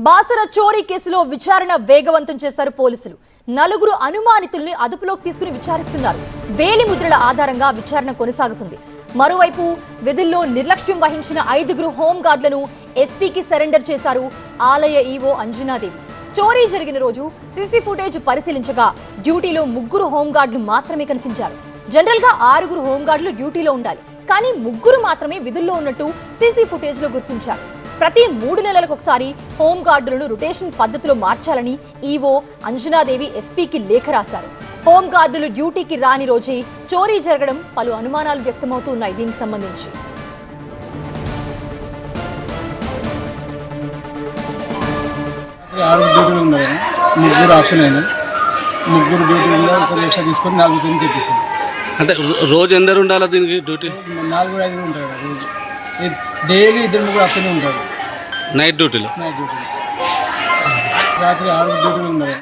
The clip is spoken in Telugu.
బాసర చోరీ కేసులో విచారణ వేగవంతం చేశారు పోలీసులు. నలుగురు అనుమానితుల్ని అదుపులోకి తీసుకుని విచారిస్తున్నారు. వేలిముద్రల ఆధారంగా విచారణ కొనసాగుతుంది. మరోవైపు విధుల్లో నిర్లక్ష్యం వహించిన 5గురు హోంగార్డులను ఎస్పీకి సరెండర్ చేశారు ఆలయ ఈవో అంజనాదేవి. చోరీ జరిగిన రోజు సీసీ ఫుటేజ్ పరిశీలించగా డ్యూటీలో 3 హోంగార్డులు మాత్రమే కనిపించారు. జనరల్ గా 6 హోంగార్డులు డ్యూటీలో ఉండాలి, కానీ 3 మాత్రమే విధుల్లో ఉన్నట్టు సీసీ ఫుటేజ్ లో గుర్తించారు. ప్రతి 3 నెలలకు ఒకసారి హోంగార్డులను రొటేషన్ పద్ధతిలో మార్చాలని ఈవో అంజనాదేవి ఎస్పీకి లేఖ రాశారు. హోంగార్డులు డ్యూటీకి రాని రోజే చోరీ జరగడం పలు అనుమానాలు వ్యక్తమవుతున్నాయి. దీనికి సంబంధించి అంటే రోజు ఎందరు ఉండాలా దీనికి డ్యూటీ? 4-5 ఉంటారు రోజు. డైలీ 2-3 ఆప్షన్ ఉంటారు నైట్ డ్యూటీలో. రాత్రి 6 డ్యూటీలు ఉన్నారు.